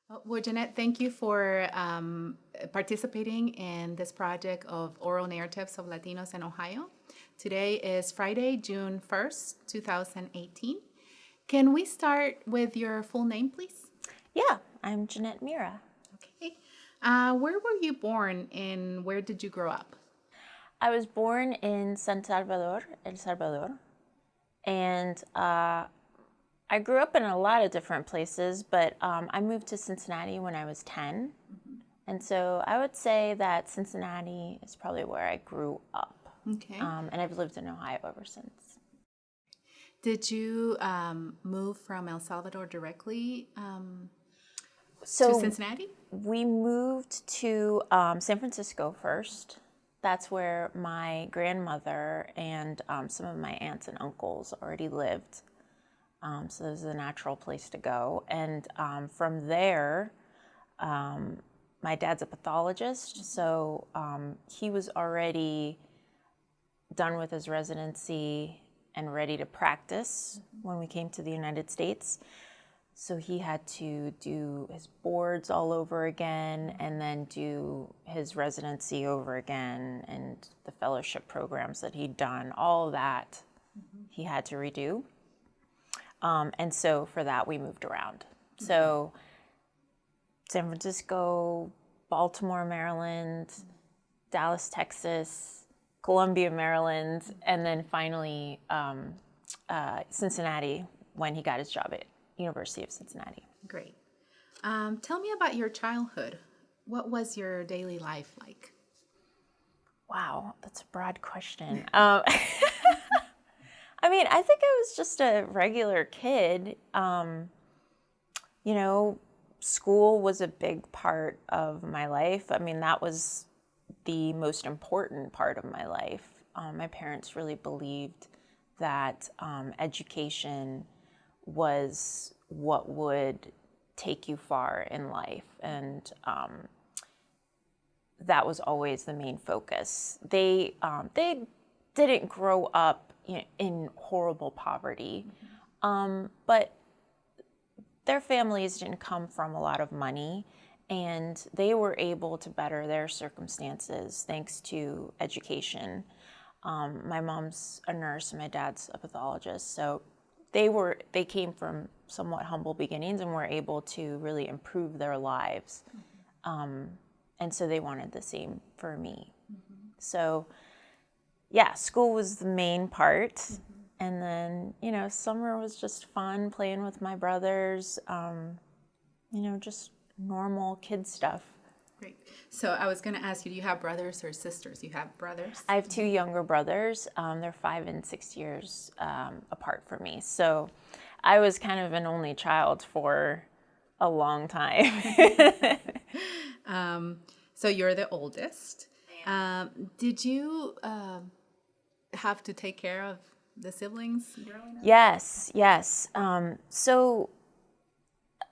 Well, Jeanette, thank you for participating in this project of oral narratives of Latinos in Ohio. Today is Friday, June 1st, 2018. Can we start with your full name, please? Yeah, I'm Jeanette Mira. Okay. Where were you born and where did you grow up? I was born in San Salvador, El Salvador, and I grew up in a lot of different places, but I moved to Cincinnati when I was 10. And so I would say that Cincinnati is probably where I grew up. Okay. And I've lived in Ohio ever since. Did you move from El Salvador directly to So Cincinnati? we moved to San Francisco first. That's where my grandmother and some of my aunts and uncles already lived. So this is a natural place to go. And from there, my dad's a pathologist, so he was already done with his residency and ready to practice when we came to the United States. So he had to do his boards all over again and then do his residency over again and the fellowship programs that he'd done, all of that he had to redo. And so for that, we moved around. So San Francisco, Baltimore, Maryland, Dallas, Texas, Columbia, Maryland, and then finally Cincinnati when he got his job at University of Cincinnati. Great. Tell me about your childhood. What was your daily life like? Wow, that's a broad question. I mean, I think I was just a regular kid. School was a big part of my life. I mean, that was the most important part of my life. My parents really believed that education was what would take you far in life, and that was always the main focus. They didn't grow up in horrible poverty, but their families didn't come from a lot of money, and they were able to better their circumstances thanks to education. My mom's a nurse and my dad's a pathologist, so they came from somewhat humble beginnings and were able to really improve their lives. And so they wanted the same for me. So yeah, school was the main part. And then, summer was just fun, playing with my brothers, just normal kid stuff. Great. So I was going to ask you, do you have brothers or sisters? You have brothers? I have two younger brothers. They're 5 and 6 years apart from me. So I was kind of an only child for a long time. So you're the oldest. Did you have to take care of the siblings growing up? Yes. So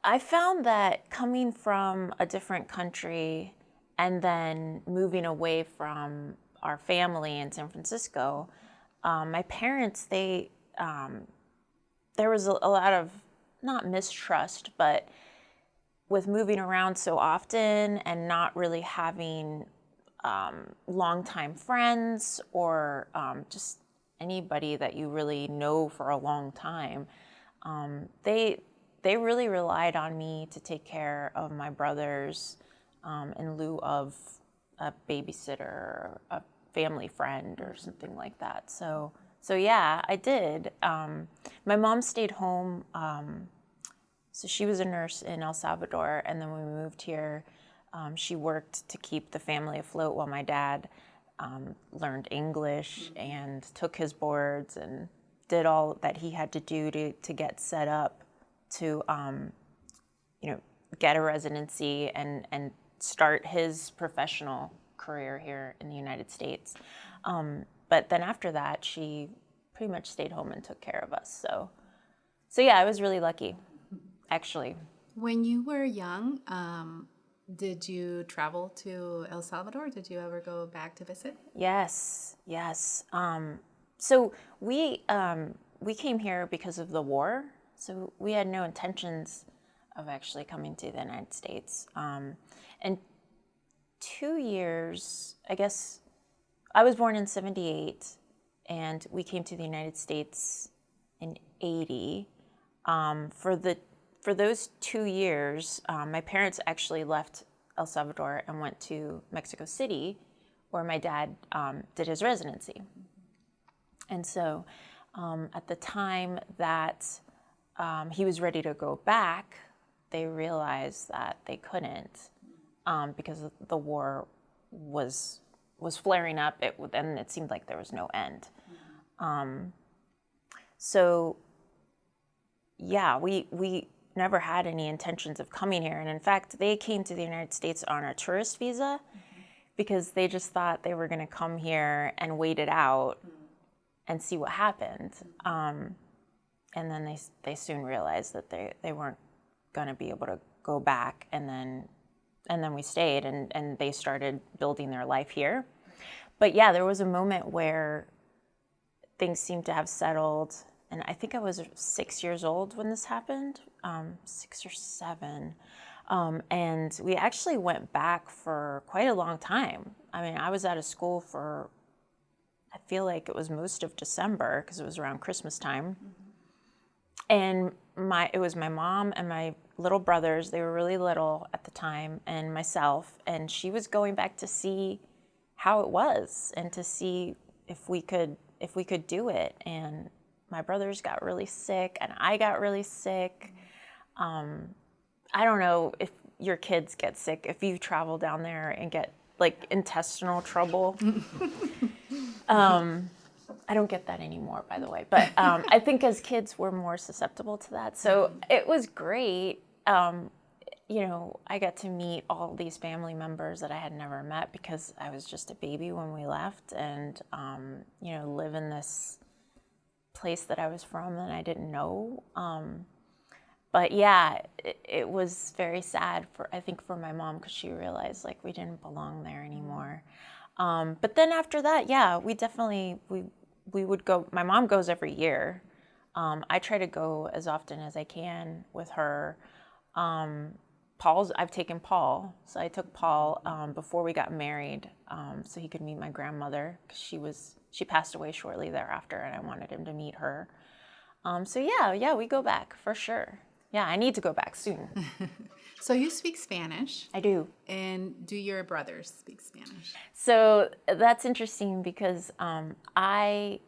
I found that coming from a different country and then moving away from our family in San Francisco, my parents, there was a lot of, not mistrust, but with moving around so often and not really having longtime friends or just anybody that you really know for a long time, they really relied on me to take care of my brothers in lieu of a babysitter or a family friend or something like that. So yeah, I did. My mom stayed home. So she was a nurse in El Salvador, and then when we moved here, she worked to keep the family afloat while my dad learned English and took his boards and did all that he had to do to get set up to get a residency and start his professional career here in the United States. But then after that, she pretty much stayed home and took care of us. So yeah, I was really lucky, actually. When you were young, did you travel to El Salvador? Did you ever go back to visit? Yes. So we came here because of the war. So we had no intentions actually coming to the United States. And 2 years, I guess, I was born in 78, and we came to the United States in 80. For those 2 years, my parents actually left El Salvador and went to Mexico City, where my dad did his residency. And so at the time that he was ready to go back, they realized that they couldn't because the war was flaring up, and it seemed like there was no end. So, yeah, we never had any intentions of coming here. And in fact, they came to the United States on a tourist visa because they just thought they were going to come here and wait it out and see what happened. And then they soon realized that they weren't going to be able to go back. And then we stayed, and they started building their life here. But yeah, there was a moment where things seemed to have settled. And I think I was 6 years old when this happened, 6 or 7. And we actually went back for quite a long time. I mean, I was out of school for, I feel like it was most of December because it was around Christmas time. And it was my mom and my little brothers. They were really little at the time, and myself. And she was going back to see how it was and to see if we could do it. And my brothers got really sick, and I got really sick. I don't know if your kids get sick, if you travel down there and get like intestinal trouble. I don't get that anymore, by the way. But I think as kids, we're more susceptible to that. So it was great. I got to meet all these family members that I had never met because I was just a baby when we left, and, live in this place that I was from and I didn't know. But yeah, it was very sad I think for my mom, because she realized like we didn't belong there anymore. But then after that, yeah, we would go. My mom goes every year. I try to go as often as I can with her. I've taken Paul. So I took Paul before we got married, so he could meet my grandmother, because she passed away shortly thereafter, and I wanted him to meet her. So yeah, we go back for sure. Yeah, I need to go back soon. So you speak Spanish. I do. And do your brothers speak Spanish? So that's interesting because I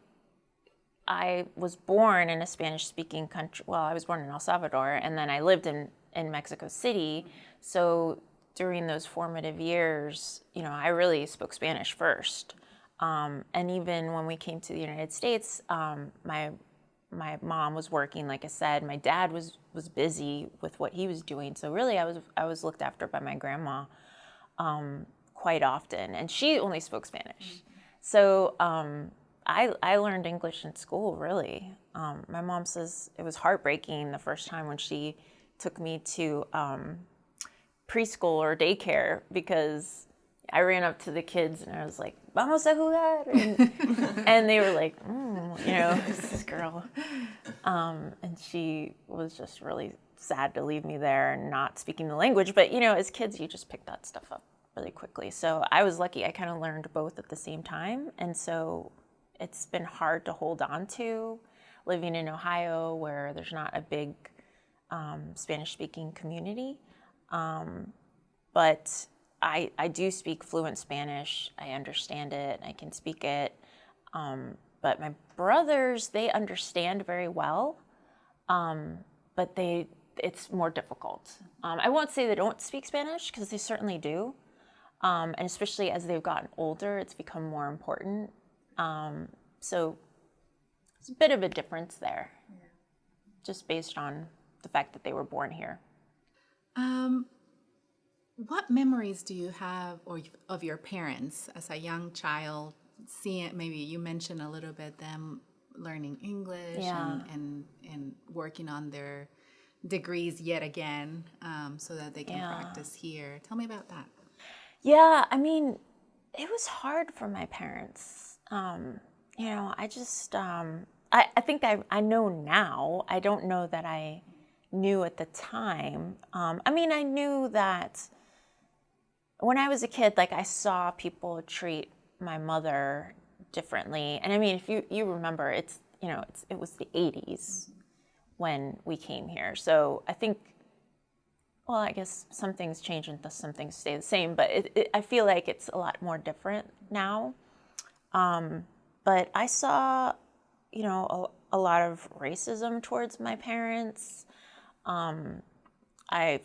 was born in a Spanish-speaking country. Well, I was born in El Salvador, and then I lived in Mexico City. So during those formative years, I really spoke Spanish first. And even when we came to the United States, my mom was working, like I said. My dad was busy with what he was doing. So really, I was looked after by my grandma quite often, and she only spoke Spanish. So I learned English in school, really. My mom says it was heartbreaking the first time when she took me to preschool or daycare, because I ran up to the kids and I was like, "Vamos a jugar," and they were like, this girl. And she was just really sad to leave me there and not speaking the language. But as kids, you just pick that stuff up really quickly. So I was lucky. I kind of learned both at the same time, and so it's been hard to hold on to living in Ohio, where there's not a big Spanish-speaking community. But I do speak fluent Spanish. I understand it. I can speak it. But my brothers, they understand very well, but it's more difficult. I won't say they don't speak Spanish, because they certainly do. And especially as they've gotten older, it's become more important. So it's a bit of a difference there, just based on the fact that they were born here. What memories do you have of your parents as a young child? Maybe you mentioned a little bit them learning English and working on their degrees yet again, so that they can practice here. Tell me about that. Yeah, I mean, it was hard for my parents. I just, I think I know now. I don't know that I knew at the time. I mean, I knew that when I was a kid, like I saw people treat my mother differently. And I mean, if you remember, it was the 80s when we came here. So I think, well, I guess some things change and some things stay the same, but I feel like it's a lot more different now. But I saw, a lot of racism towards my parents. I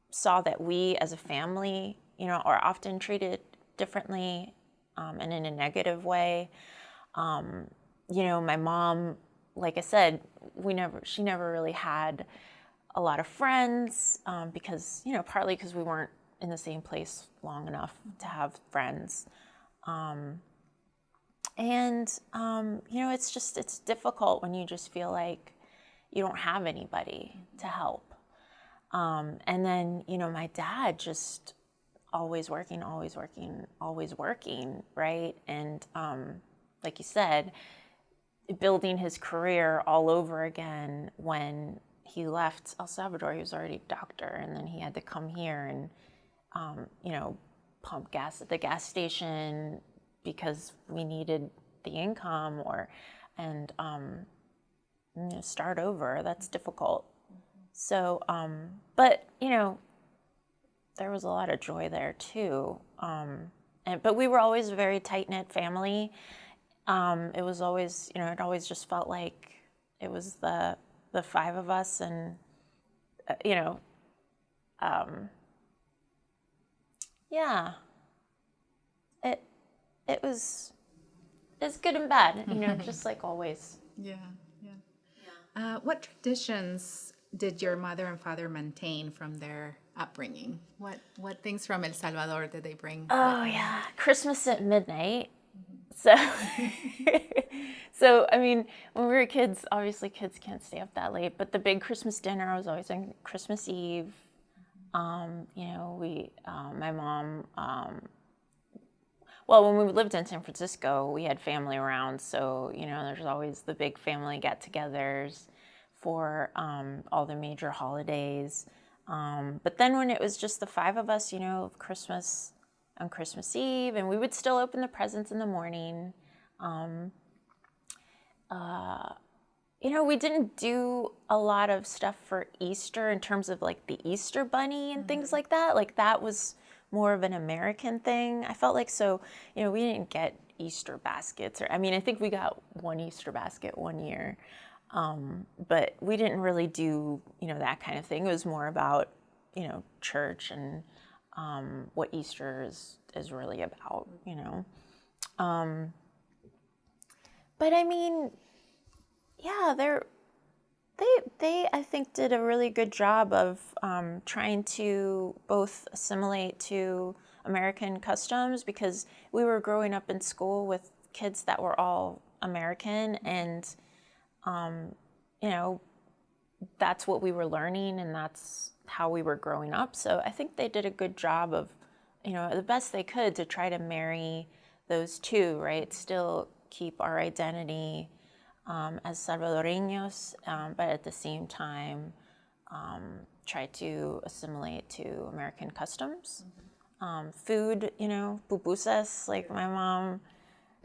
saw that we as a family, are often treated differently and in a negative way. My mom, like I said, she never really had a lot of friends because, partly because we weren't in the same place long enough to have friends. It's difficult when you just feel like you don't have anybody to help. And then, my dad just always working, right? And like you said, building his career all over again. When he left El Salvador, he was already a doctor, and then he had to come here and, pump gas at the gas station because we needed the income and start over. That's difficult. So, but, there was a lot of joy there too. But we were always a very tight-knit family. It was always, it always just felt like it was the five of us, and, yeah, it's good and bad, just like always. Yeah. What traditions did your mother and father maintain from their upbringing? What things from El Salvador did they bring? Oh, yeah. Christmas at midnight. So, so, I mean, when we were kids, obviously kids can't stay up that late, but the big Christmas dinner was always on Christmas Eve. My mom, well, when we lived in San Francisco, we had family around, so, there's always the big family get-togethers for all the major holidays. But then when it was just the five of us, Christmas on Christmas Eve, and we would still open the presents in the morning. We didn't do a lot of stuff for Easter in terms of like the Easter bunny and things like that. Like that was more of an American thing. I felt like so, we didn't get Easter baskets. I think we got one Easter basket one year. But we didn't really do, that kind of thing. It was more about, church and what Easter is really about, But I mean, yeah, they I think did a really good job of trying to both assimilate to American customs, because we were growing up in school with kids that were all American, and that's what we were learning, and that's how we were growing up. So I think they did a good job of, the best they could to try to marry those two, right? Still keep our identity as Salvadoreños, but at the same time, try to assimilate to American customs. Food, pupusas, like my mom,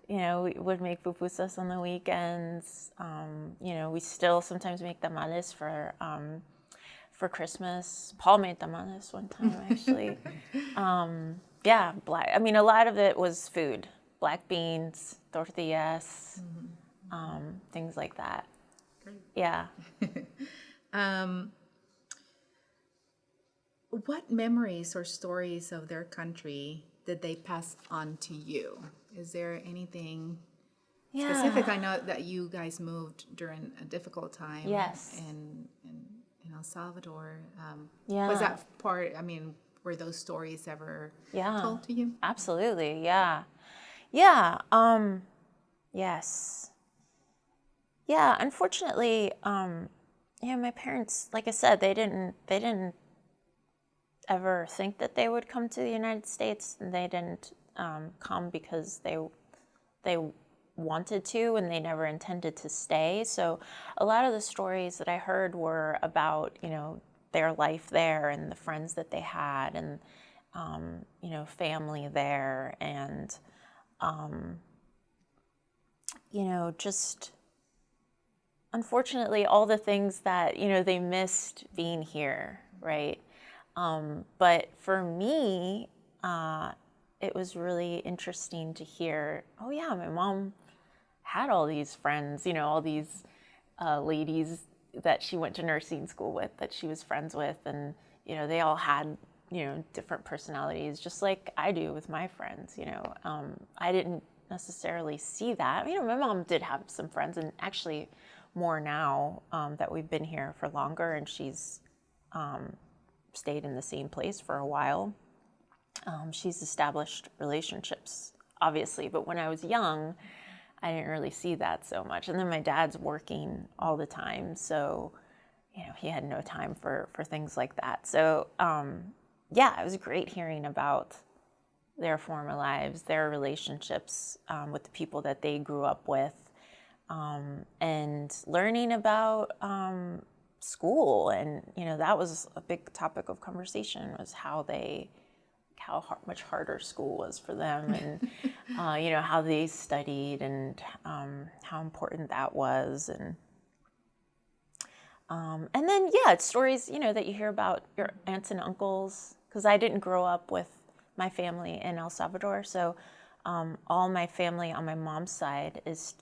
we would make pupusas on the weekends. We still sometimes make tamales for Christmas. Paul made tamales one time, actually. A lot of it was food. Black beans, tortillas, things like that. Great. Yeah. What memories or stories of their country did they pass on to you? Is there anything specific? I know that you guys moved during a difficult time. Yes. In El Salvador. Yeah. Was that part? Were those stories ever told to you? Absolutely. Yeah. Yeah. Yes. Yeah. Unfortunately, my parents, like I said, they didn't ever think that they would come to the United States, and they didn't come because they wanted to, and they never intended to stay. So a lot of the stories that I heard were about, their life there and the friends that they had, and family there, and just unfortunately all the things that they missed being here, right? But for me, it was really interesting to hear, oh yeah, my mom had all these friends, all these ladies that she went to nursing school with, that she was friends with, and they all had different personalities, just like I do with my friends. I didn't necessarily see that. My mom did have some friends, and actually more now that we've been here for longer, and she's stayed in the same place for a while. She's established relationships, obviously, but when I was young, I didn't really see that so much. And then my dad's working all the time, so he had no time for things like that. So it was great hearing about their former lives, their relationships with the people that they grew up with, and learning about school. And that was a big topic of conversation, was how much harder school was for them, and how they studied, and how important that was, and then it's stories that you hear about your aunts and uncles, because I didn't grow up with my family in El Salvador, so all my family on my mom's side is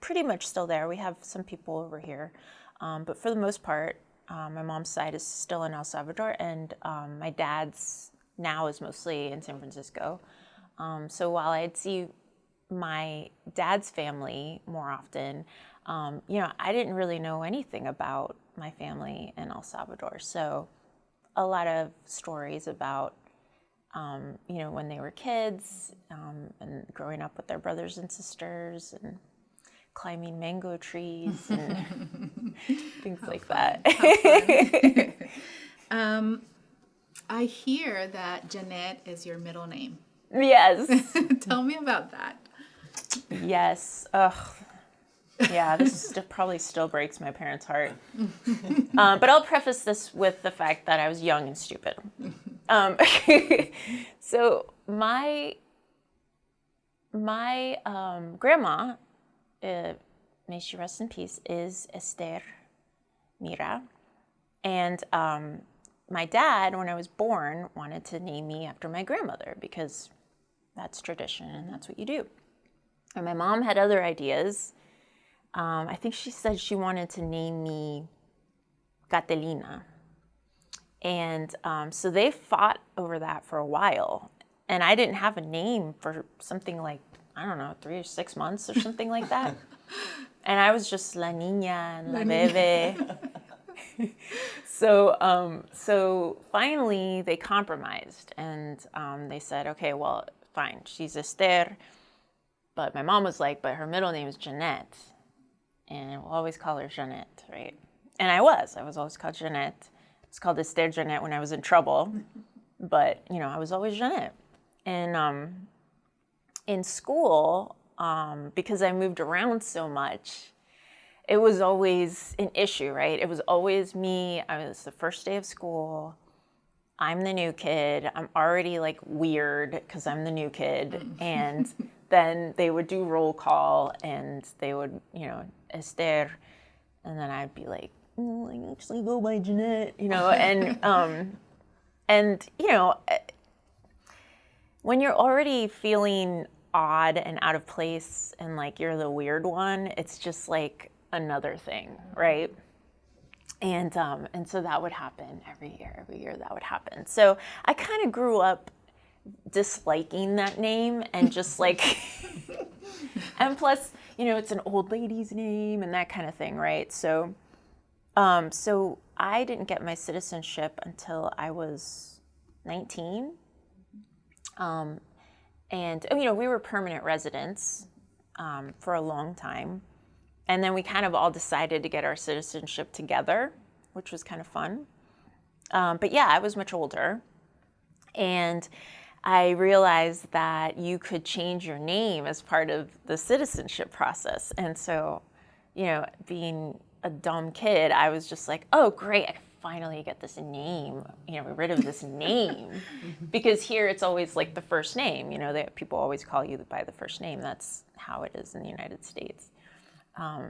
pretty much still there. We have some people over here, but for the most part, my mom's side is still in El Salvador, and my dad's now is mostly in San Francisco. So while I'd see my dad's family more often, I didn't really know anything about my family in El Salvador. So a lot of stories about, when they were kids, and growing up with their brothers and sisters, and climbing mango trees, and things like that. I hear that Jeanette is your middle name. Yes. Tell me about that. Yes. Ugh. Yeah, this probably still breaks my parents' heart. But I'll preface this with the fact that I was young and stupid. So my grandma, may she rest in peace, is Esther Mira. And my dad, when I was born, wanted to name me after my grandmother, because that's tradition and that's what you do. And my mom had other ideas. I think she said she wanted to name me Catalina. And so they fought over that for a while. And I didn't have a name for something like, 3 or 6 months or something like that. And I was just La Niña and La Bebe. So finally they compromised, and they said, okay, well, fine, she's Esther. But my mom was like, but her middle name is Jeanette, and we'll always call her Jeanette, right? And I was always called Jeanette. I was called Esther Jeanette when I was in trouble, but I was always Jeanette. And in school, because I moved around so much, it was always an issue, right? It was always me. I was the first day of school. I'm the new kid. I'm already like weird because I'm the new kid. And then they would do roll call, and they would, Esther. And then I'd be like, I actually go by Jeanette, and when you're already feeling odd and out of place, and like you're the weird one, it's just like another thing, right? And so that would happen every year that would happen. So I kind of grew up disliking that name, and just like, and plus, it's an old lady's name and that kind of thing, right? So, so I didn't get my citizenship until I was 19. And, we were permanent residents for a long time. And then we kind of all decided to get our citizenship together, which was kind of fun. But yeah, I was much older. And I realized that you could change your name as part of the citizenship process. And so, being a dumb kid, I was just like, oh, great, I finally get this name, rid of this name. Because here it's always like the first name, people always call you by the first name. That's how it is in the United States.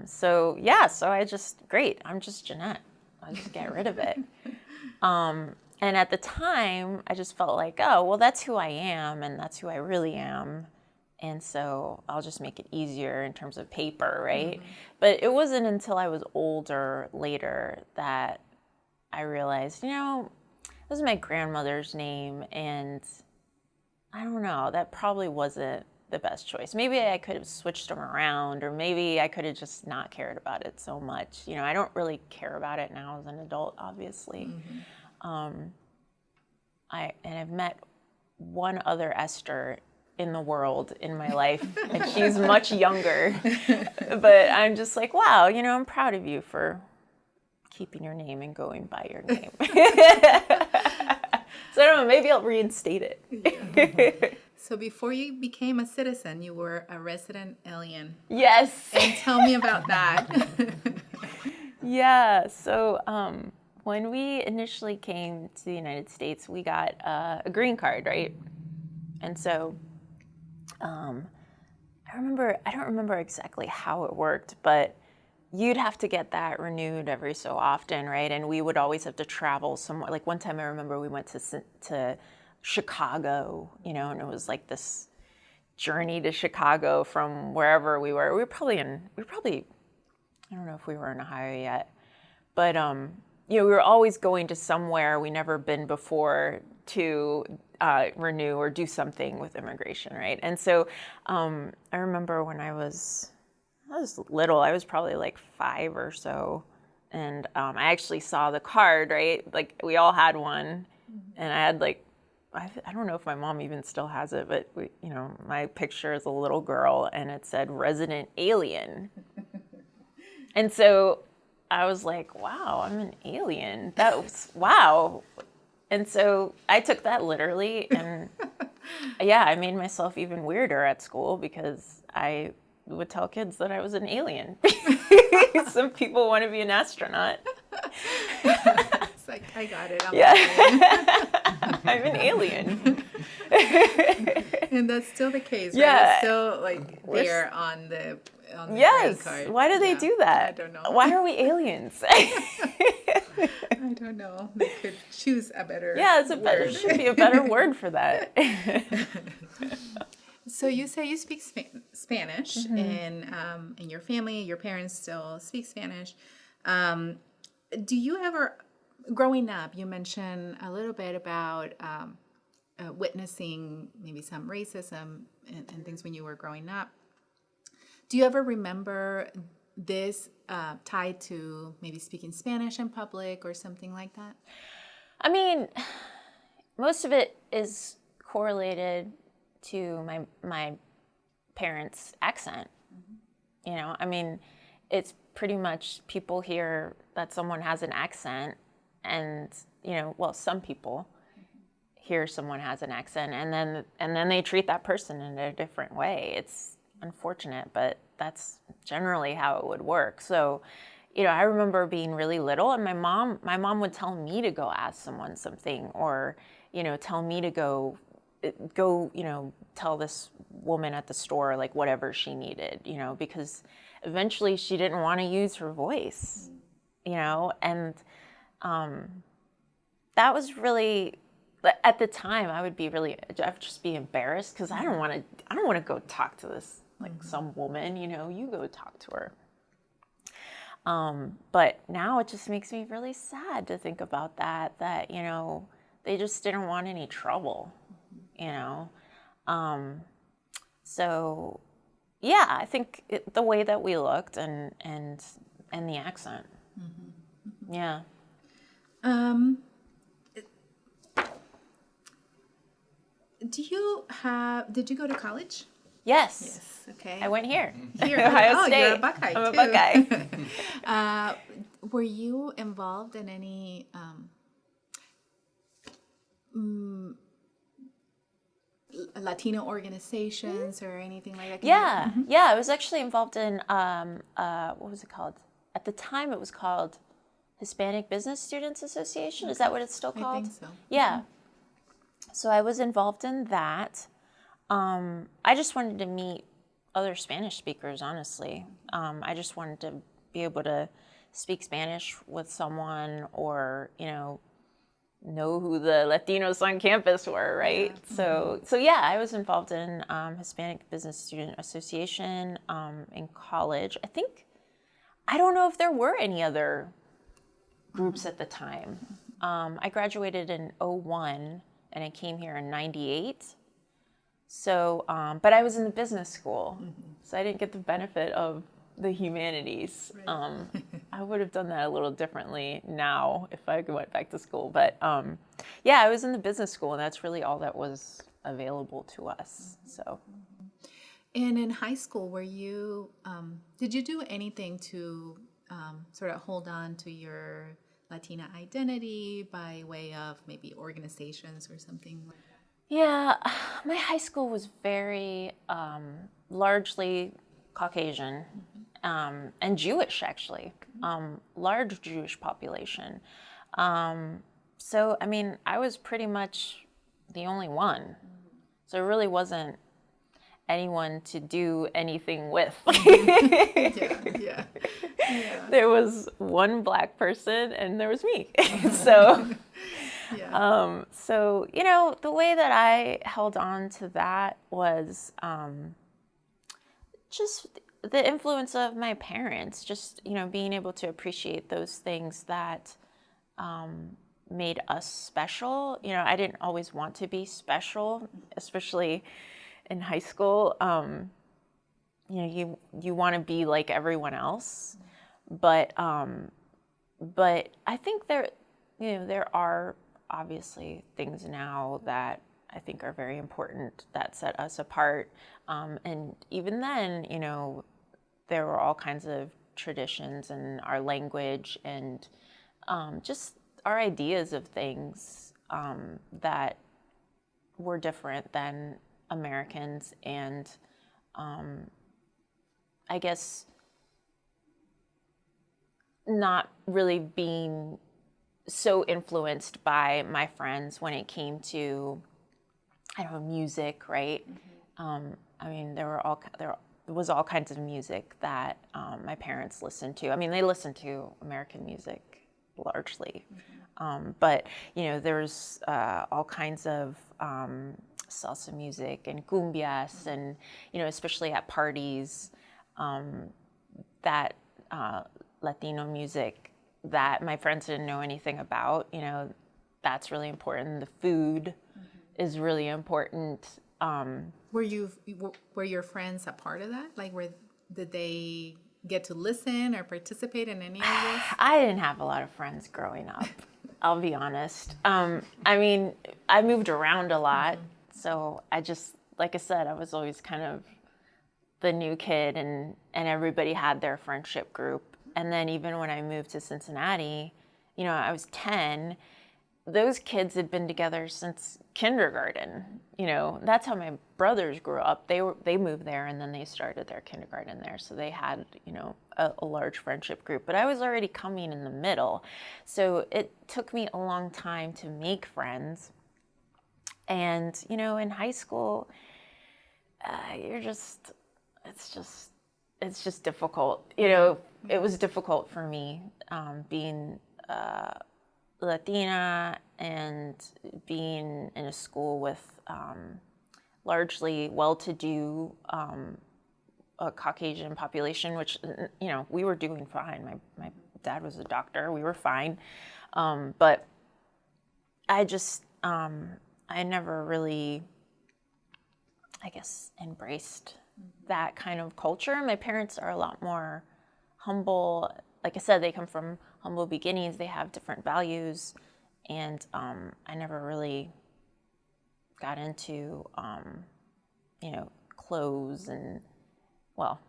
So I just, great, I'm just Jeanette. I'll just get rid of it. And at the time, I just felt like, oh, well, that's who I am, and that's who I really am. And so I'll just make it easier in terms of paper, right? Mm-hmm. But it wasn't until I was older, later, that I realized, this is my grandmother's name, and I don't know, that probably wasn't the best choice. Maybe I could have switched them around, or maybe I could have just not cared about it so much. I don't really care about it now as an adult, obviously. Mm-hmm. I've met one other Esther in the world in my life, and she's much younger. But I'm just like, wow, I'm proud of you for keeping your name and going by your name. So I don't know, maybe I'll reinstate it. Yeah. So before you became a citizen, you were a resident alien. Yes. And tell me about that. Yeah. So when we initially came to the United States, we got a green card, right? And so I don't remember exactly how it worked, but you'd have to get that renewed every so often, right? And we would always have to travel somewhere. Like one time I remember we went to Chicago, and it was like this journey to Chicago from wherever we were. We were probably, I don't know if we were in Ohio yet, but, we were always going to somewhere we never been before to renew or do something with immigration, right? And so I remember when I was little, I was probably like 5 or so, and I actually saw the card, right? Like we all had one, and I had like, I don't know if my mom even still has it, but my picture is a little girl, and it said resident alien. And so I was like, wow, I'm an alien. That was, wow. And so I took that literally, and I made myself even weirder at school because I would tell kids that I was an alien. Some people want to be an astronaut. It's like, I got it. I'm an alien. And that's still the case, right? Yeah. It's still like there on the yes. green card. Why do they do that? I don't know. Why are we aliens? I don't know. They could choose a better word. Should be a better word for that. So you say you speak Spanish, Mm-hmm. and your family, your parents still speak Spanish. Do you ever, growing up, you mentioned a little bit about witnessing maybe some racism and things when you were growing up. Do you ever remember this tied to maybe speaking Spanish in public or something like that? I mean, most of it is correlated to my parents' accent. Mm-hmm. I mean, it's pretty much people hear that someone has an accent, and some people hear someone has an accent, and then they treat that person in a different way. It's unfortunate, but that's generally how it would work. So, I remember being really little, and my mom would tell me to go ask someone something, or tell me to go tell this woman at the store like whatever she needed, because eventually she didn't want to use her voice, and that was really, at the time I would just be embarrassed because I don't want to go talk to this like some woman, you go talk to her. But now it just makes me really sad to think about that they just didn't want any trouble, So, yeah, I think the way that we looked and the accent. Mm-hmm. Yeah. Did you go to college? Yes. Yes. Okay. I went here. Ohio State. You're a Buckeye I'm too. a Buckeye. Were you involved in any Latino organizations or anything like that? Yeah, I was actually involved in, what was it called? At the time, it was called Hispanic Business Students Association. Is that what it's still called? I think so. Yeah. So I was involved in that. I just wanted to meet other Spanish speakers, honestly. I just wanted to be able to speak Spanish with someone, or, know who the Latinos on campus were, right? Yeah. So yeah, I was involved in Hispanic Business Student Association in college. I don't know if there were any other groups at the time. I graduated in 2001 and I came here in 98. So, but I was in the business school, so I didn't get the benefit of the humanities. Right. I would have done that a little differently now if I went back to school. But yeah, I was in the business school, and that's really all that was available to us. So. And in high school, did you do anything to sort of hold on to your Latina identity by way of maybe organizations or something like that? Yeah, my high school was very largely Caucasian and Jewish, actually, large Jewish population. So, I mean, I was pretty much the only one. So there really wasn't anyone to do anything with. Yeah. There was one Black person and there was me. So... Yeah. So, the way that I held on to that was just the influence of my parents, just, being able to appreciate those things that made us special. I didn't always want to be special, especially in high school. You want to be like everyone else. But I think there are obviously things now that I think are very important that set us apart. And even then, there were all kinds of traditions and our language and just our ideas of things that were different than Americans. And I guess not really being so influenced by my friends when it came to, music, right? I mean, there was all kinds of music that my parents listened to. I mean, they listened to American music largely, but there's all kinds of salsa music and cumbias, and especially at parties, that Latino music that my friends didn't know anything about. That's really important. The food is really important. Were your friends a part of that? Like, did they get to listen or participate in any of this? I didn't have a lot of friends growing up. I'll be honest. I mean, I moved around a lot, so I just, like I said, I was always kind of the new kid, and everybody had their friendship group. And then even when I moved to Cincinnati, I was 10, those kids had been together since kindergarten. That's how my brothers grew up. They moved there and then they started their kindergarten there. So they had, a large friendship group. But I was already coming in the middle. So it took me a long time to make friends. And, in high school, it's just difficult. It was difficult for me being Latina and being in a school with largely well-to-do a Caucasian population, which, we were doing fine. My dad was a doctor. We were fine. But I just, I never really, I guess, embraced that kind of culture. My parents are a lot more humble. Like I said, they come from humble beginnings. They have different values. And I never really got into, clothes and, well,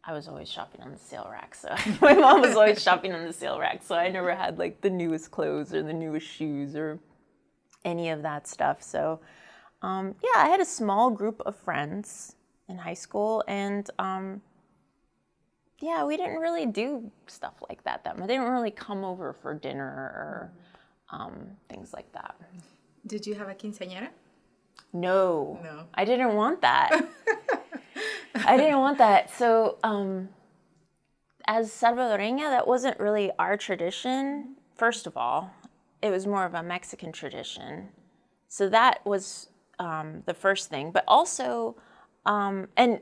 I was always shopping on the sale rack. So my mom was always shopping on the sale rack. So I never had like the newest clothes or the newest shoes or any of that stuff. So Yeah, I had a small group of friends in high school, and yeah, we didn't really do stuff like that much. They didn't really come over for dinner or things like that. Did you have a quinceañera? No. No. I didn't want that. I didn't want that. So as Salvadoreña, that wasn't really our tradition, first of all. It was more of a Mexican tradition. So that was the first thing. But also, and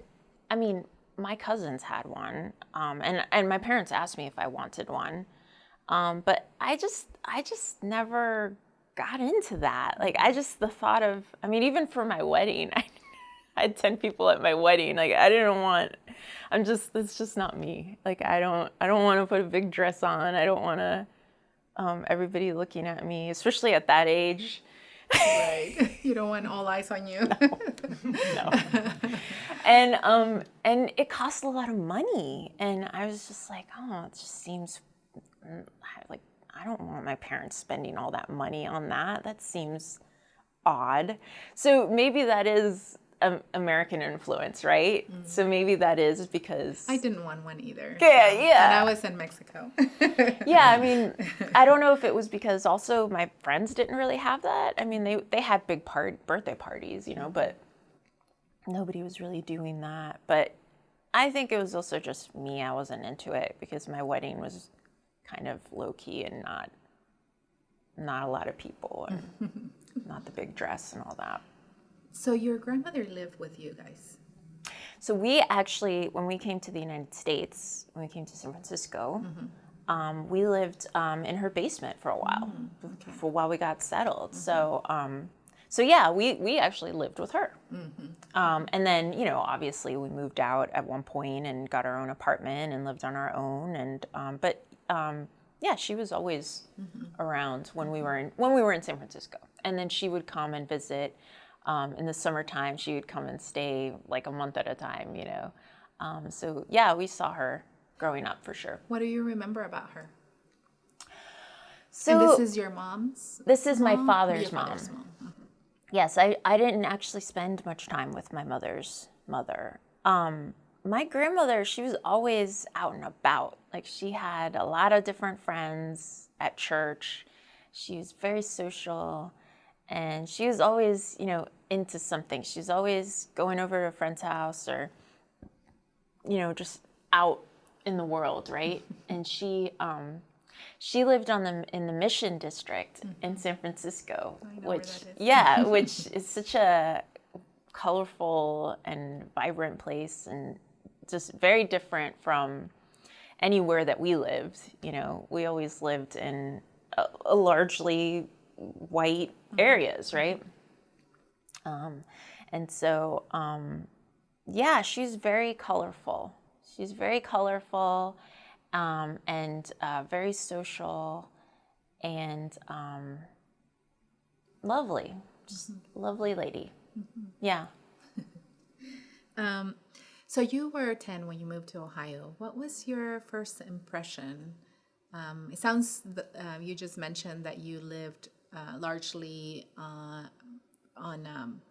I mean, my cousins had one, and my parents asked me if I wanted one. But I just never got into that. Like, the thought of, I mean, even for my wedding, I had 10 people at my wedding. Like, it's just not me. Like, I don't want to put a big dress on. I don't want to, everybody looking at me, especially at that age. Right. You don't want all eyes on you. No. And it costs a lot of money. And I was just like, oh, it just seems like, I don't want my parents spending all that money on that. That seems odd. So maybe that is American influence, right? Mm. So maybe that is because I didn't want one either. Yeah, so. Yeah. And I was in Mexico. Yeah, I mean, I don't know if it was because also my friends didn't really have that. I mean, they had big birthday parties, you know, but nobody was really doing that. But I think it was also just me. I wasn't into it because my wedding was kind of low key and not a lot of people and not the big dress and all that. So your grandmother lived with you guys? So we actually, when we came to the United States, when we came to San Francisco, we lived in her basement for a while, for while we got settled. So yeah, we actually lived with her. And then, you know, obviously we moved out at one point and got our own apartment and lived on our own. And yeah, she was always around when we were in San Francisco. And then she would come and visit. In the summertime, she would come and stay like a month at a time, you know. So yeah, we saw her growing up for sure. What do you remember about her? So and this is your mom's? This is mom? my father's Your mom. Father's mom. Mm-hmm. Yes, I didn't actually spend much time with my mother's mother. My grandmother, she was always out and about. Like, she had a lot of different friends at church. She was very social, and she was always, you know, into something. She was always going over to a friend's house or, you know, just out in the world, right? And she lived in the Mission District in San Francisco, which is such a colorful and vibrant place, and just very different from anywhere that we lived. You know, we always lived in a largely white areas, right? And so, yeah, she's very colorful. She's very colorful, and very social, and lovely. Just lovely lady. Yeah. So you were 10 when you moved to Ohio. What was your first impression? It sounds, you just mentioned that you lived largely on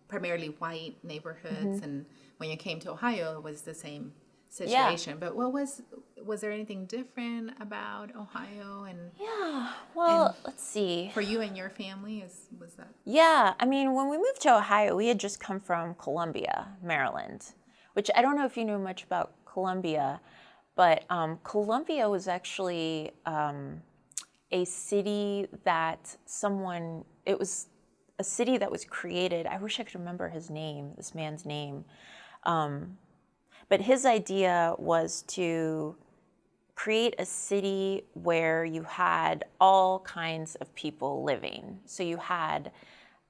primarily white neighborhoods, and when you came to Ohio, it was the same situation. Yeah. But was there anything different about Ohio? And yeah, well, let's see. For you and your family, was that? Yeah, I mean, when we moved to Ohio, we had just come from Columbia, Maryland, which I don't know if you know much about Columbia, but Columbia was actually a city that it was a city that was created. I wish I could remember this man's name. But his idea was to create a city where you had all kinds of people living. So you had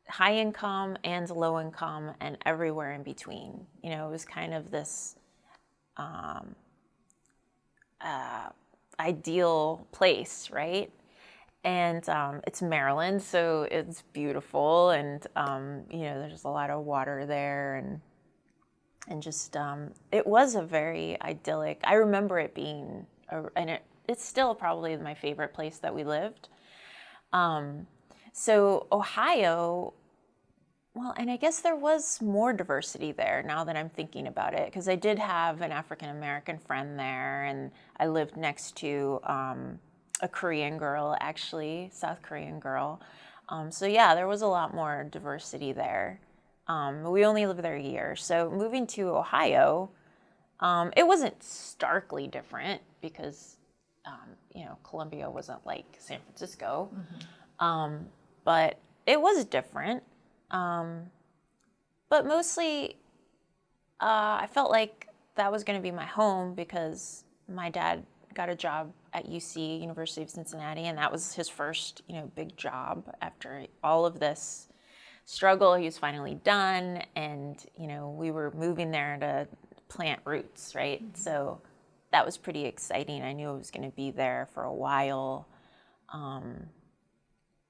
high income and low income and everywhere in between. You know, it was kind of this ideal place, right? And it's Maryland, so it's beautiful, and you know, there's a lot of water there, and just it was a very idyllic. I remember it being, it's still probably my favorite place that we lived. So Ohio, Well, and I guess there was more diversity there now that I'm thinking about it, because I did have an African American friend there, and I lived next to a Korean girl, actually, South Korean girl. So yeah, there was a lot more diversity there. We only lived there a year. So moving to Ohio, it wasn't starkly different because, Columbia wasn't like San Francisco. But it was different. But mostly, I felt like that was going to be my home because my dad got a job at UC, University of Cincinnati, and that was his first, big job after all of this struggle. He was finally done, and, we were moving there to plant roots, right? So that was pretty exciting. I knew I was going to be there for a while.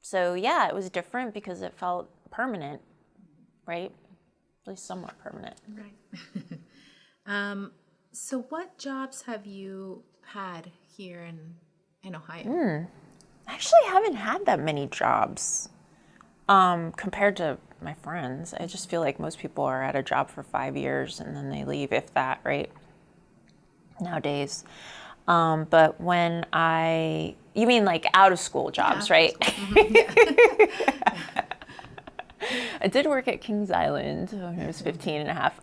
So yeah, it was different because it felt permanent, right? At least somewhat permanent. Right. So what jobs have you had here in Ohio? I actually haven't had that many jobs compared to my friends. I just feel like most people are at a job for 5 years and then they leave, if that, right? Nowadays. But you mean like out of school jobs, right? I did work at Kings Island when I was 15 and a half.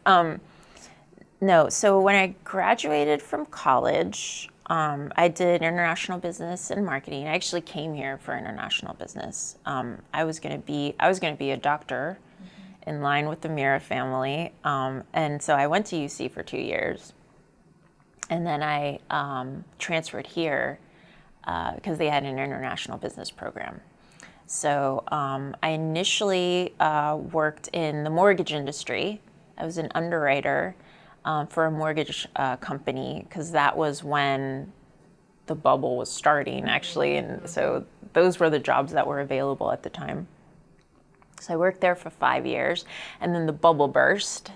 No, so when I graduated from college, I did international business and marketing. I actually came here for international business. I was going to be a doctor in line with the Mira family. And so I went to UC for 2 years. And then I transferred here because they had an international business program. So I initially worked in the mortgage industry. I was an underwriter for a mortgage company because that was when the bubble was starting, actually. And so those were the jobs that were available at the time. So I worked there for 5 years, and then the bubble burst,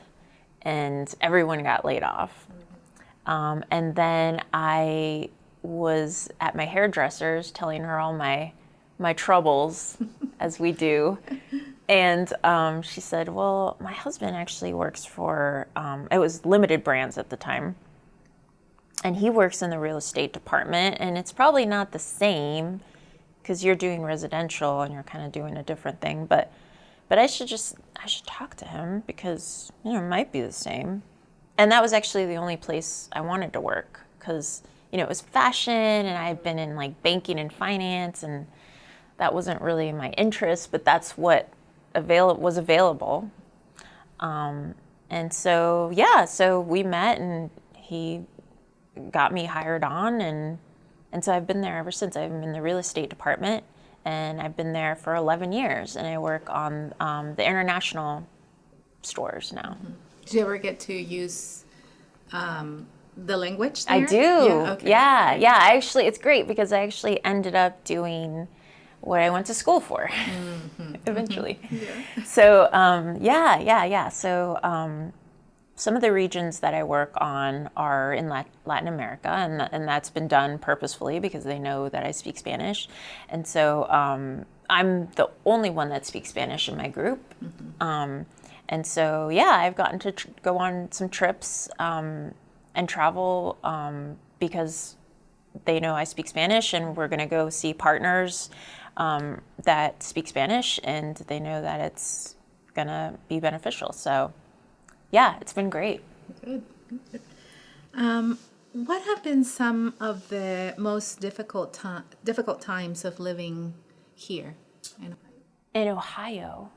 and everyone got laid off. And then I was at my hairdresser's telling her all my troubles, as we do. And she said, well, my husband actually works for, it was Limited Brands at the time. And he works in the real estate department. And it's probably not the same because you're doing residential and you're kind of doing a different thing. But I should talk to him because, it might be the same. And that was actually the only place I wanted to work because, it was fashion and I had been in like banking and finance, and that wasn't really my interest, but that's what was available. And so, so we met and he got me hired on, and so I've been there ever since. I'm in the real estate department, and I've been there for 11 years, and I work on the international stores now. Did you ever get to use the language there? I do. Yeah. Okay. Yeah. Actually, it's great because I actually ended up doing what I went to school for eventually. Yeah. So, So some of the regions that I work on are in Latin America, and that's been done purposefully because they know that I speak Spanish. And so I'm the only one that speaks Spanish in my group. And so, I've gotten to go on some trips and travel because they know I speak Spanish, and we're going to go see partners that speak Spanish, and they know that it's going to be beneficial. So, it's been great. Good. What have been some of the most difficult times of living here in Ohio? In Ohio?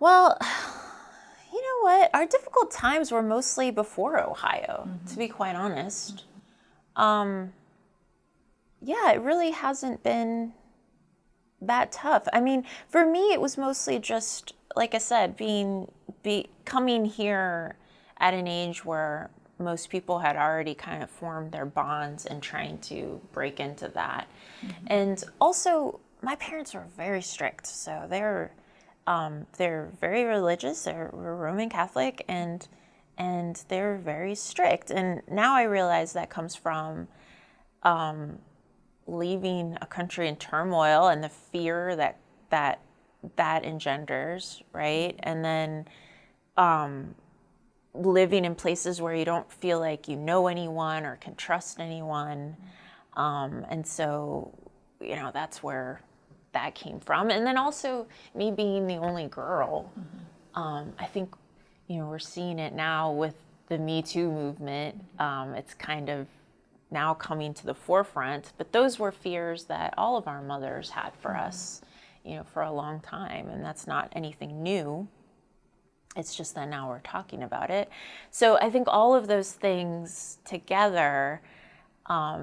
Well, you know what? Our difficult times were mostly before Ohio, to be quite honest. It really hasn't been that tough. I mean, for me, it was mostly just, like I said, coming here at an age where most people had already kind of formed their bonds and trying to break into that. And also, my parents were very strict, so they're very religious. We're Roman Catholic, and they're very strict. And now I realize that comes from leaving a country in turmoil and the fear that that engenders, right? And then living in places where you don't feel like you know anyone or can trust anyone. And so, that's where that came from. And then also me being the only girl, I think, we're seeing it now with the Me Too movement. It's kind of now coming to the forefront, but those were fears that all of our mothers had for us, for a long time. And that's not anything new. It's just that now we're talking about it. So I think all of those things together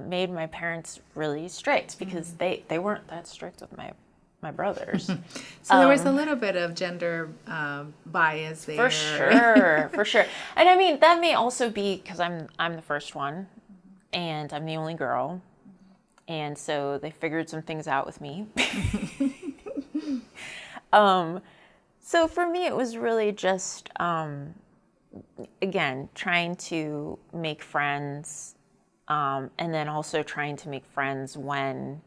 made my parents really strict, because they weren't that strict with my brothers. So there was a little bit of gender bias there. For sure. And I mean, that may also be because I'm the first one, and I'm the only girl, and so they figured some things out with me. So for me, it was really just, again, trying to make friends, and then also trying to make friends when,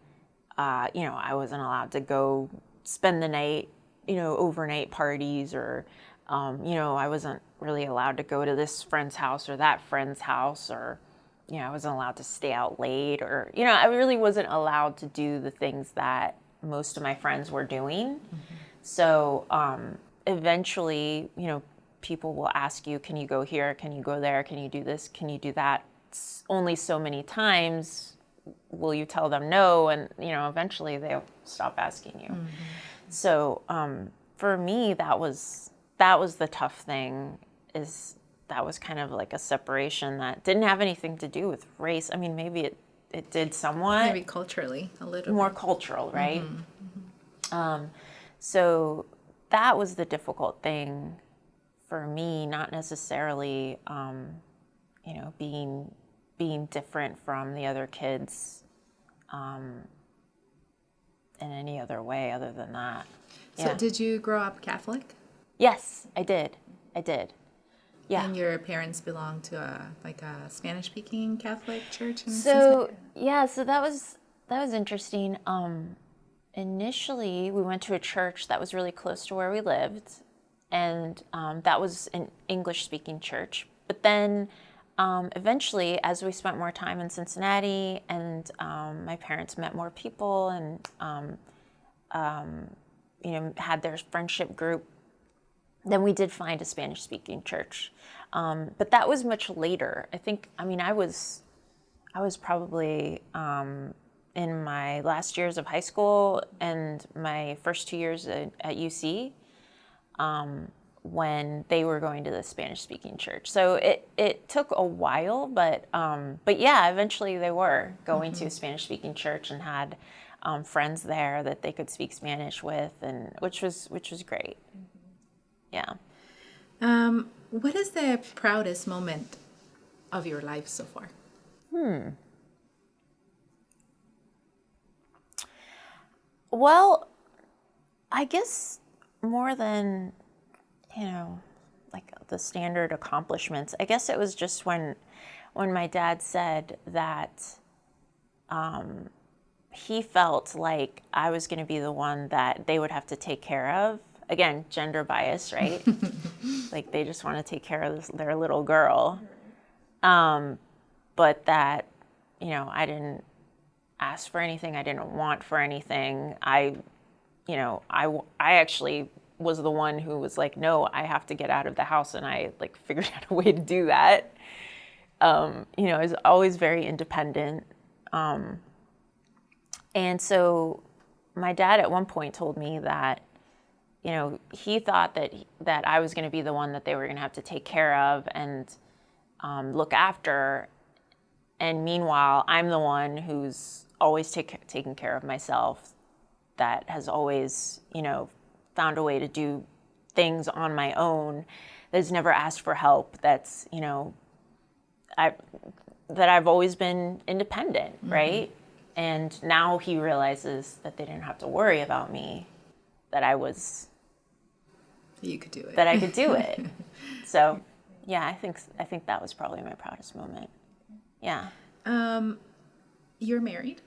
I wasn't allowed to go spend the night, overnight parties, or, I wasn't really allowed to go to this friend's house or that friend's house, or, I wasn't allowed to stay out late, or, I really wasn't allowed to do the things that most of my friends were doing. So eventually, people will ask you, can you go here? Can you go there? Can you do this? Can you do that? Only so many times will you tell them no, and eventually they'll stop asking you. So for me, that was the tough thing, is that was kind of like a separation that didn't have anything to do with race. I mean, maybe it did somewhat. Maybe culturally, a little more bit. Cultural, right? So that was the difficult thing for me, not necessarily, being different from the other kids in any other way other than that. So did you grow up Catholic? Yes, I did. Yeah. And your parents belong to a Spanish-speaking Catholic church in So that was interesting. Initially, we went to a church that was really close to where we lived, and that was an English-speaking church. But then eventually, as we spent more time in Cincinnati, and my parents met more people, and had their friendship group, then we did find a Spanish-speaking church. But that was much later. I was probably in my last years of high school and my first 2 years at UC, when they were going to the Spanish-speaking church. So it took a while, but yeah, eventually they were going to a Spanish-speaking church and had friends there that they could speak Spanish with, and which was great. Yeah. What is the proudest moment of your life so far? Well, I guess more than, like the standard accomplishments, I guess it was just when my dad said that he felt like I was going to be the one that they would have to take care of. Again, gender bias, right? Like they just want to take care of their little girl. But that, I didn't ask for anything. I didn't want for anything. I actually was the one who was like, no, I have to get out of the house. And I figured out a way to do that. I was always very independent. And so my dad at one point told me that, he thought that I was going to be the one that they were going to have to take care of and look after. And meanwhile, I'm the one who's always taken care of myself, that has always, found a way to do things on my own, that's never asked for help, that's, that I've always been independent, right? And now he realizes that they didn't have to worry about me, that You could do it. That I could do it. So, yeah, I think that was probably my proudest moment. Yeah. You're married?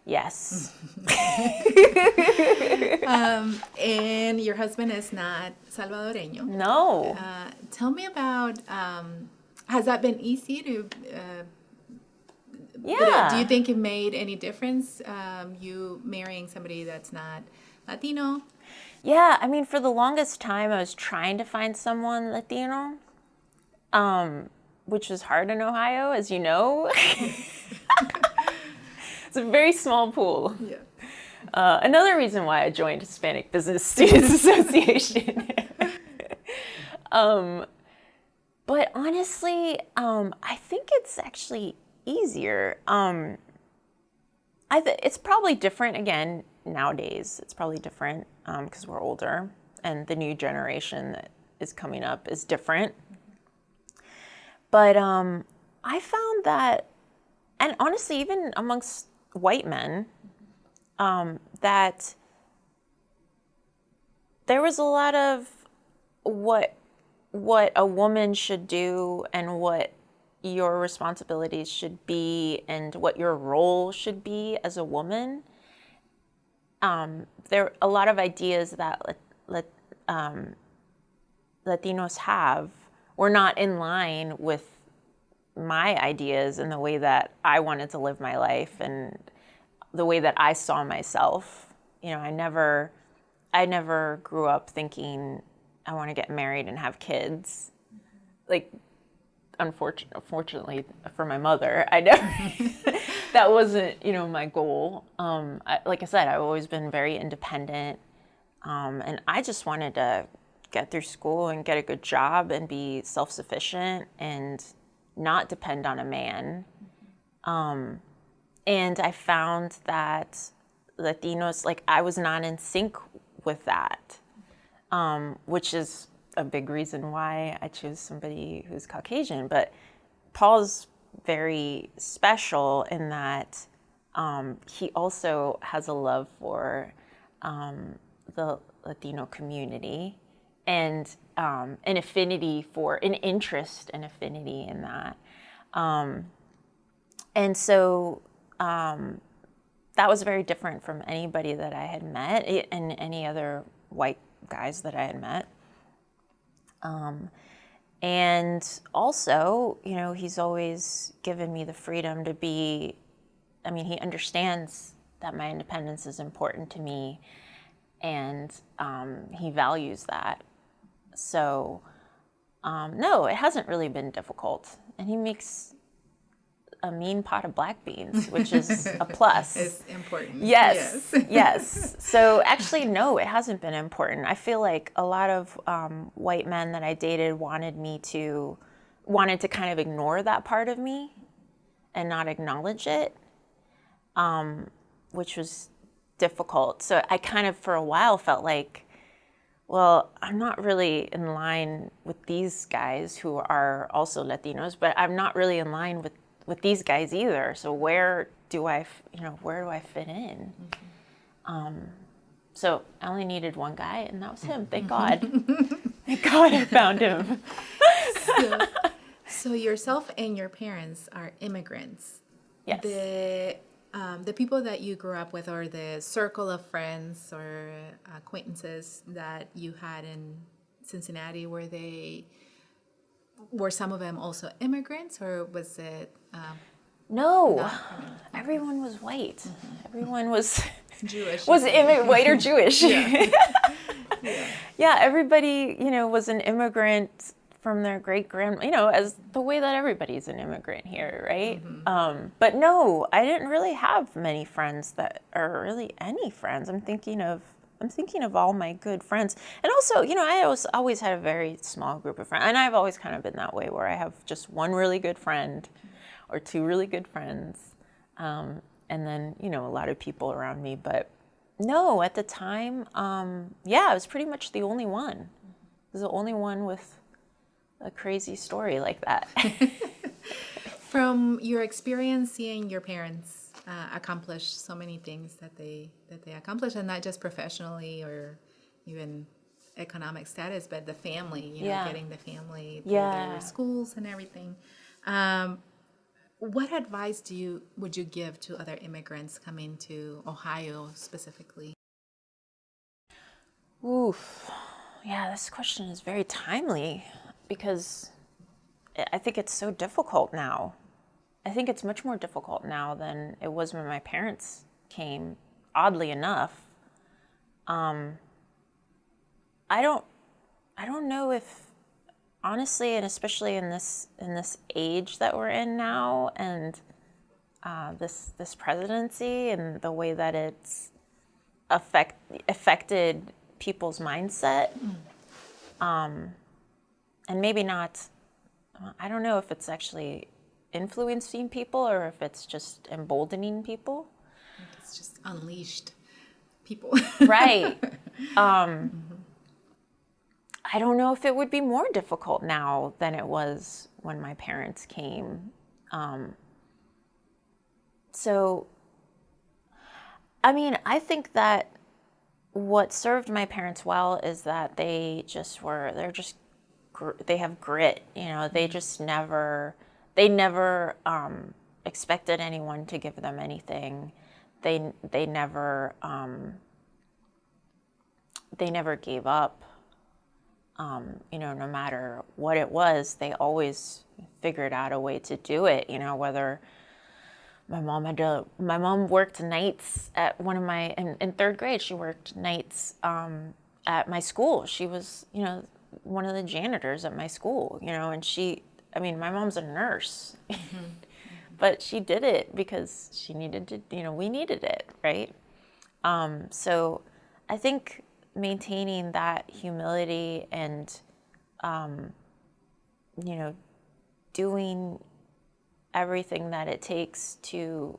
Yes. And your husband is not Salvadoreño. No. Tell me about, has that been easy to, Yeah. do you think it made any difference, you marrying somebody that's not Latino? Yeah, I mean, for the longest time, I was trying to find someone Latino, which was hard in Ohio, as you know. It's a very small pool. Yeah. Another reason why I joined Hispanic Business Students Association. But honestly, I think it's actually easier. It's probably different again nowadays. It's probably different because we're older and the new generation that is coming up is different. But I found that, and honestly, even amongst white men, that there was a lot of what a woman should do and what your responsibilities should be and what your role should be as a woman. There are a lot of ideas that Latinos have were not in line with my ideas and the way that I wanted to live my life and the way that I saw myself. You know, I never grew up thinking I want to get married and have kids. Like, unfortunately for my mother, I never. That wasn't, my goal. Like I said, I've always been very independent, and I just wanted to get through school and get a good job and be self-sufficient and not depend on a man. And I found that Latinos, like, I was not in sync with that, which is a big reason why I chose somebody who's Caucasian. But Paul's very special in that he also has a love for the Latino community and an interest and affinity in that. And so that was very different from anybody that I had met and any other white guys that I had met. And also, he's always given me the freedom to be, he understands that my independence is important to me and he values that. So, no, it hasn't really been difficult. And he makes a mean pot of black beans, which is a plus. It's important. Yes, yes. So actually, no, it hasn't been important. I feel like a lot of white men that I dated wanted to kind of ignore that part of me and not acknowledge it, which was difficult. So I kind of, for a while, felt like, well, I'm not really in line with these guys who are also Latinos, but I'm not really in line with these guys either. So where do I fit in? So I only needed one guy, and that was him. Thank God. Thank God I found him. So yourself and your parents are immigrants. Yes. The people that you grew up with, or the circle of friends or acquaintances that you had in Cincinnati, were some of them also immigrants, or was it? No, everyone was white. Mm-hmm. Everyone was Jewish. White or Jewish. Yeah. Yeah, everybody, was an immigrant from their great-grand, as the way that everybody's an immigrant here, right? Mm-hmm. But no, I didn't really have many friends that are really any friends. I'm thinking of all my good friends. And also, I always had a very small group of friends. And I've always kind of been that way, where I have just one really good friend or two really good friends. And then, a lot of people around me. But no, at the time, I was pretty much the only one. I was the only one with a crazy story like that. From your experience seeing your parents accomplish so many things that they accomplished, and not just professionally or even economic status, but the family, getting the family through their schools and everything. What advice would you give to other immigrants coming to Ohio specifically? Oof. Yeah, this question is very timely because I think it's so difficult now. I think it's much more difficult now than it was when my parents came, oddly enough. I don't I don't know if honestly, and especially in this age that we're in now, and this presidency and the way that it's affected people's mindset, and maybe not. I don't know if it's actually influencing people or if it's just emboldening people. It's just unleashed people. Right. I don't know if it would be more difficult now than it was when my parents came. So, I mean, I think that what served my parents well is that they have grit, they just never expected anyone to give them anything. They never gave up. No matter what it was, they always figured out a way to do it. Whether my mom worked nights at in third grade, she worked nights at my school. She was, one of the janitors at my school, and my mom's a nurse, but she did it because she needed to, we needed it, right? So I think maintaining that humility and, doing everything that it takes to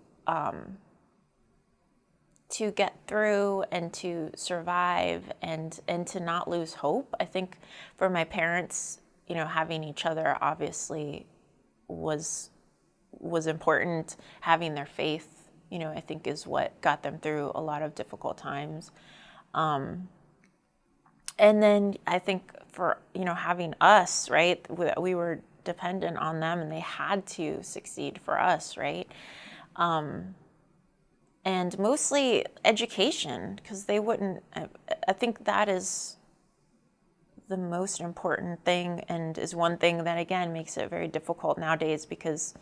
get through and to survive and to not lose hope. I think for my parents, having each other obviously was important. Having their faith, I think is what got them through a lot of difficult times. And then I think for, having us, right, we were dependent on them and they had to succeed for us, right? And mostly education, because they wouldn't, I think that is the most important thing and is one thing that, again, makes it very difficult nowadays because,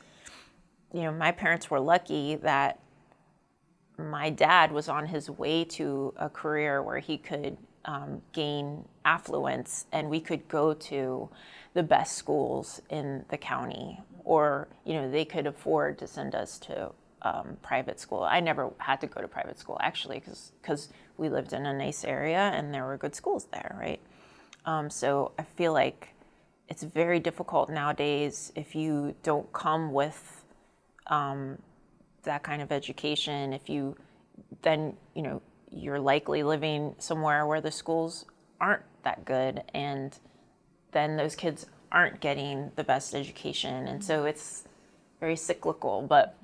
my parents were lucky that my dad was on his way to a career where he could gain affluence and we could go to the best schools in the county, or they could afford to send us to private school. I never had to go to private school actually because we lived in a nice area and there were good schools there, right? So I feel like it's very difficult nowadays if you don't come with that kind of education. If you then you're likely living somewhere where the schools aren't that good, and then those kids aren't getting the best education. And so it's very cyclical. But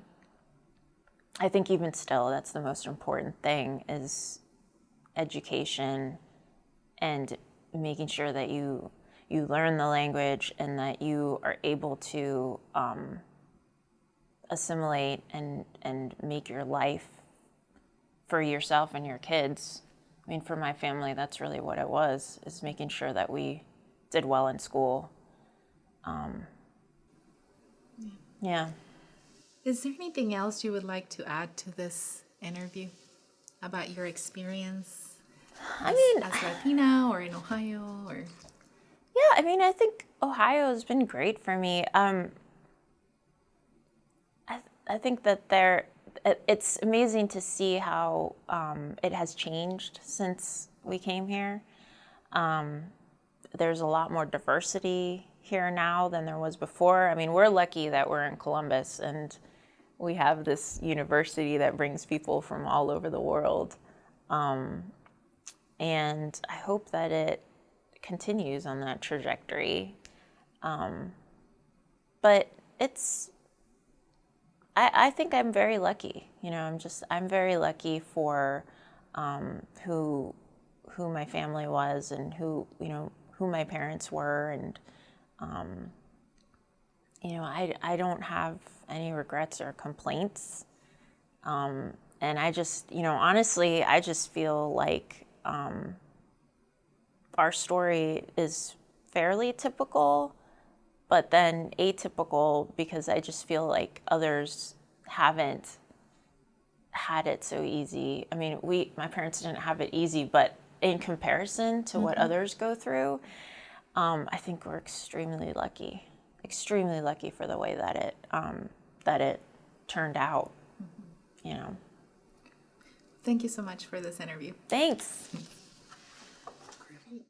I think even still, that's the most important thing is education and making sure that you learn the language and that you are able to assimilate and make your life for yourself and your kids. I mean, for my family, that's really what it was, is making sure that we did well in school. Yeah. Is there anything else you would like to add to this interview about your experience as Latina or in Ohio? Or Yeah, I think Ohio has been great for me. I think that it's amazing to see how it has changed since we came here. There's a lot more diversity here now than there was before. I mean, we're lucky that we're in Columbus and we have this university that brings people from all over the world. And I hope that it continues on that trajectory. But I think I'm very lucky. I'm very lucky for who my family was and who my parents were, I don't have any regrets or complaints. And I just, honestly, I just feel like our story is fairly typical, but then atypical because I just feel like others haven't had it so easy. I mean, my parents didn't have it easy, but in comparison to what others go through, I think we're extremely lucky for the way that it turned out. Thank you so much for this interview. Thanks.